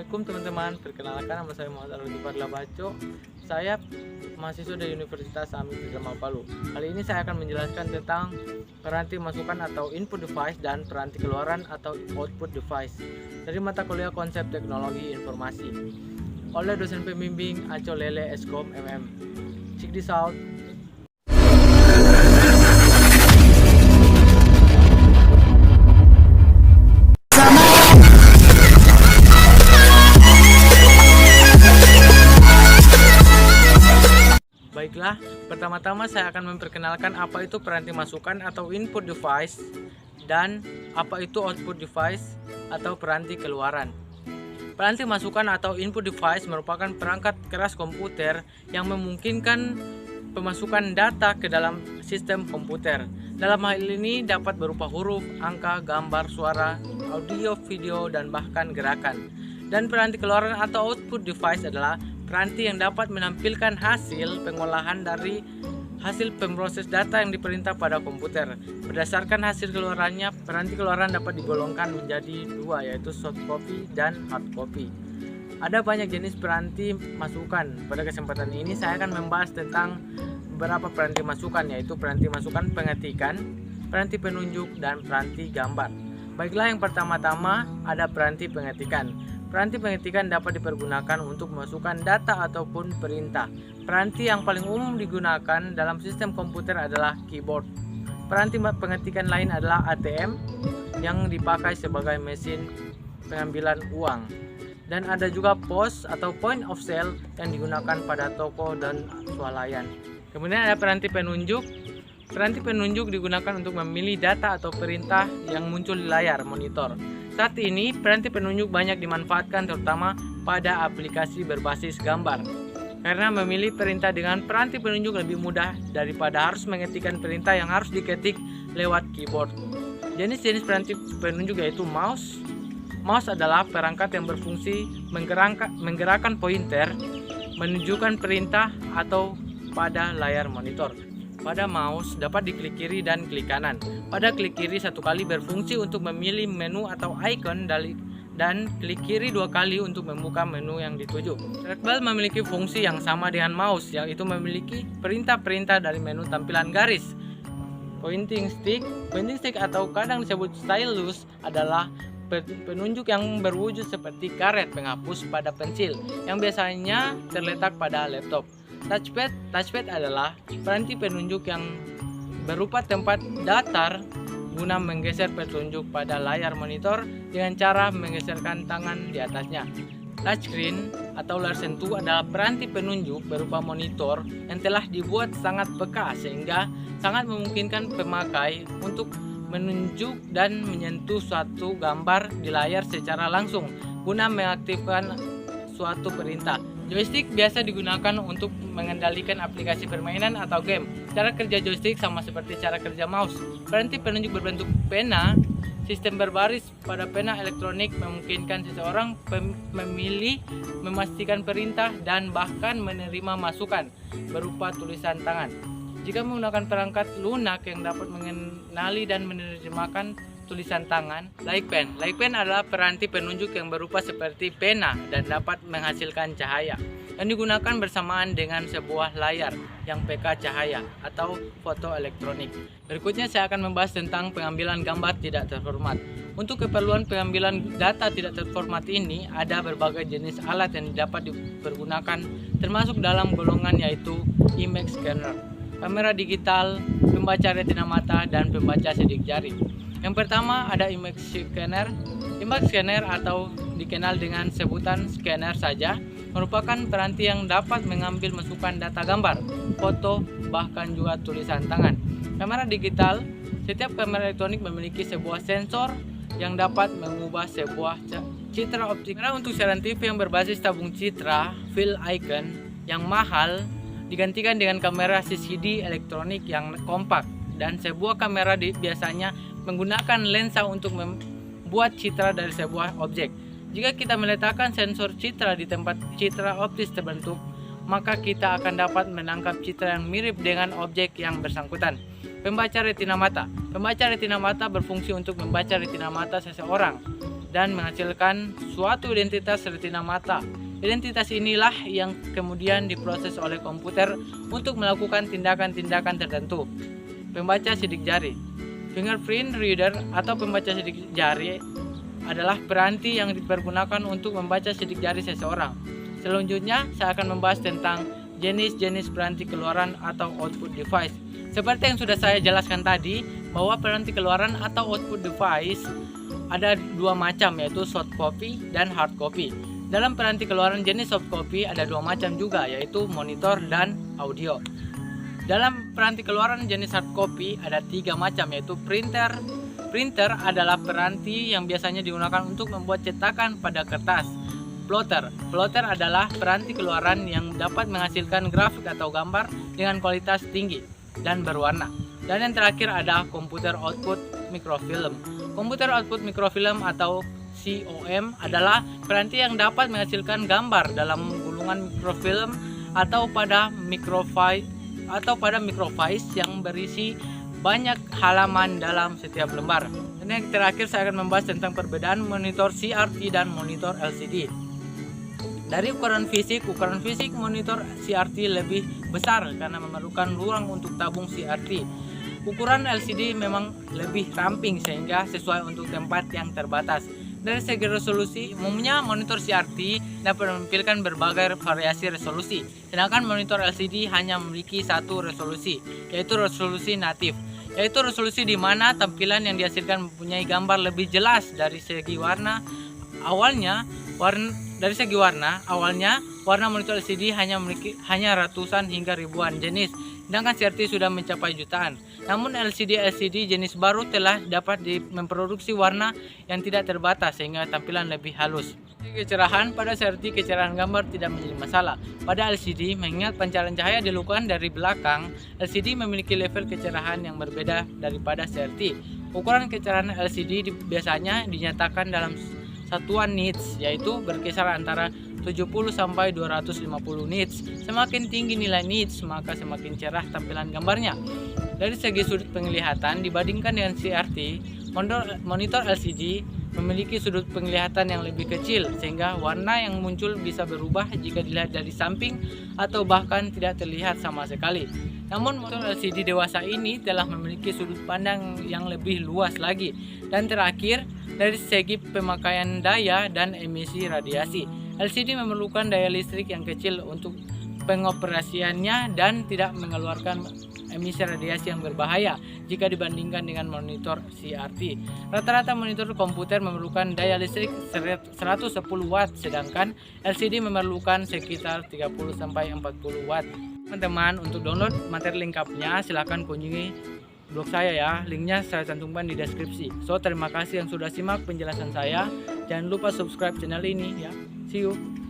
Assalamualaikum teman-teman, perkenalkan nama saya Muhammad Al-Ghifar Baco. Saya mahasiswa dari Universitas Amir Drama Palu. Kali ini saya akan menjelaskan tentang peranti masukan atau input device dan peranti keluaran atau output device dari mata kuliah konsep teknologi informasi oleh dosen pembimbing Aco Lele Eskom MM. Check this out. Baiklah, pertama-tama saya akan memperkenalkan apa itu peranti masukan atau input device dan apa itu output device atau peranti keluaran. Peranti masukan atau input device merupakan perangkat keras komputer yang memungkinkan pemasukan data ke dalam sistem komputer. Dalam hal ini dapat berupa huruf, angka, gambar, suara, audio, video, dan bahkan gerakan. Dan peranti keluaran atau output device adalah peranti yang dapat menampilkan hasil pengolahan dari hasil pemroses data yang diperintah pada komputer. Berdasarkan hasil keluarannya, peranti keluaran dapat digolongkan menjadi dua, yaitu soft copy dan hard copy. Ada banyak jenis peranti masukan. Pada kesempatan ini saya akan membahas tentang beberapa peranti masukan, yaitu peranti masukan pengetikan, peranti penunjuk, dan peranti gambar. Baiklah, yang pertama-tama ada peranti pengetikan. Peranti pengetikan dapat dipergunakan untuk memasukkan data ataupun perintah. Peranti yang paling umum digunakan dalam sistem komputer adalah keyboard. Peranti pengetikan lain adalah ATM yang dipakai sebagai mesin pengambilan uang. Dan ada juga POS atau point of sale yang digunakan pada toko dan swalayan. Kemudian ada peranti penunjuk. Peranti penunjuk digunakan untuk memilih data atau perintah yang muncul di layar monitor. Saat ini, peranti penunjuk banyak dimanfaatkan terutama pada aplikasi berbasis gambar. Karena memilih perintah dengan peranti penunjuk lebih mudah daripada harus mengetikkan perintah yang harus diketik lewat keyboard. Jenis-jenis peranti penunjuk yaitu mouse. Mouse adalah perangkat yang berfungsi menggerakkan pointer, menunjukkan perintah atau pada layar monitor. Pada mouse dapat diklik kiri dan klik kanan. Pada klik kiri satu kali berfungsi untuk memilih menu atau icon dan klik kiri dua kali untuk membuka menu yang dituju. Trackball memiliki fungsi yang sama dengan mouse, yaitu memiliki perintah-perintah dari menu tampilan garis. Pointing stick atau kadang disebut stylus adalah penunjuk yang berwujud seperti karet penghapus pada pensil yang biasanya terletak pada laptop. Touchpad adalah peranti penunjuk yang berupa tempat datar guna menggeser petunjuk pada layar monitor dengan cara menggeserkan tangan di atasnya. Touchscreen atau layar sentuh adalah peranti penunjuk berupa monitor yang telah dibuat sangat peka sehingga sangat memungkinkan pemakai untuk menunjuk dan menyentuh suatu gambar di layar secara langsung guna mengaktifkan suatu perintah. Joystick biasa digunakan untuk mengendalikan aplikasi permainan atau game. Cara kerja joystick sama seperti cara kerja mouse. Peranti penunjuk berbentuk pena, sistem berbaris pada pena elektronik memungkinkan seseorang memilih, memastikan perintah, dan bahkan menerima masukan berupa tulisan tangan. Jika menggunakan perangkat lunak yang dapat mengenali dan menerjemahkan tulisan tangan, like pen. Like pen adalah peranti penunjuk yang berupa seperti pena dan dapat menghasilkan cahaya yang digunakan bersamaan dengan sebuah layar yang peka cahaya atau foto elektronik. Berikutnya saya akan membahas tentang pengambilan gambar tidak terformat. Untuk keperluan pengambilan data tidak terformat ini ada berbagai jenis alat yang dapat dipergunakan termasuk dalam golongan yaitu image scanner, kamera digital, pembaca retina mata, dan pembaca sidik jari. Yang pertama ada image scanner. Image scanner atau dikenal dengan sebutan scanner saja merupakan peranti yang dapat mengambil masukan data gambar, foto, bahkan juga tulisan tangan. Kamera digital. Setiap kamera elektronik memiliki sebuah sensor yang dapat mengubah sebuah citra optik. Kamera untuk siaran TV yang berbasis tabung citra, fill icon yang mahal digantikan dengan kamera CCD elektronik yang kompak, dan sebuah kamera biasanya menggunakan lensa untuk membuat citra dari sebuah objek. Jika kita meletakkan sensor citra di tempat citra optis terbentuk, maka kita akan dapat menangkap citra yang mirip dengan objek yang bersangkutan. Pembaca retina mata. Pembaca retina mata berfungsi untuk membaca retina mata seseorang dan menghasilkan suatu identitas retina mata. Identitas inilah yang kemudian diproses oleh komputer untuk melakukan tindakan-tindakan tertentu. Pembaca sidik jari. Fingerprint reader atau pembaca sidik jari adalah piranti yang dipergunakan untuk membaca sidik jari seseorang. Selanjutnya, saya akan membahas tentang jenis-jenis piranti keluaran atau output device. Seperti yang sudah saya jelaskan tadi, bahwa piranti keluaran atau output device ada dua macam, yaitu soft copy dan hard copy. Dalam piranti keluaran jenis soft copy ada dua macam juga, yaitu monitor dan audio. Dalam piranti keluaran jenis hard copy ada tiga macam, yaitu printer. Printer adalah piranti yang biasanya digunakan untuk membuat cetakan pada kertas. Plotter. Plotter adalah piranti keluaran yang dapat menghasilkan grafik atau gambar dengan kualitas tinggi dan berwarna. Dan yang terakhir ada komputer output microfilm. Komputer output microfilm atau COM adalah piranti yang dapat menghasilkan gambar dalam gulungan mikrofilm atau pada microfiche yang berisi banyak halaman dalam setiap lembar. Dan yang terakhir saya akan membahas tentang perbedaan monitor CRT dan monitor LCD. Dari ukuran fisik monitor CRT lebih besar karena memerlukan ruang untuk tabung CRT. Ukuran LCD memang lebih ramping sehingga sesuai untuk tempat yang terbatas. Dari segi resolusi, umumnya monitor CRT dapat menampilkan berbagai variasi resolusi, sedangkan monitor LCD hanya memiliki satu resolusi, yaitu resolusi natif, yaitu resolusi di mana tampilan yang dihasilkan mempunyai gambar lebih jelas. Dari segi warna, awalnya warna monitor LCD hanya ratusan hingga ribuan jenis, sedangkan CRT sudah mencapai jutaan. Namun LCD jenis baru telah dapat memproduksi warna yang tidak terbatas sehingga tampilan lebih halus. Kecerahan pada CRT, kecerahan gambar tidak menjadi masalah. Pada LCD, mengingat pancaran cahaya dilakukan dari belakang, LCD memiliki level kecerahan yang berbeda daripada CRT. Ukuran kecerahan LCD biasanya dinyatakan dalam satuan nits, yaitu berkisar antara 70 sampai 250 nits. Semakin tinggi nilai nits, maka semakin cerah tampilan gambarnya. Dari segi sudut penglihatan dibandingkan dengan CRT, monitor LCD memiliki sudut penglihatan yang lebih kecil sehingga warna yang muncul bisa berubah jika dilihat dari samping atau bahkan tidak terlihat sama sekali. Namun monitor LCD dewasa ini telah memiliki sudut pandang yang lebih luas lagi. Dan terakhir, dari segi pemakaian daya dan emisi radiasi, LCD memerlukan daya listrik yang kecil untuk pengoperasiannya dan tidak mengeluarkan emisi radiasi yang berbahaya jika dibandingkan dengan monitor CRT. Rata-rata monitor komputer memerlukan daya listrik 110 watt, sedangkan LCD memerlukan sekitar 30 sampai 40 watt. Teman-teman, untuk download materi lengkapnya silahkan kunjungi blog saya ya, linknya saya cantumkan di deskripsi. So, terima kasih yang sudah simak penjelasan saya. Jangan lupa subscribe channel ini ya. See you.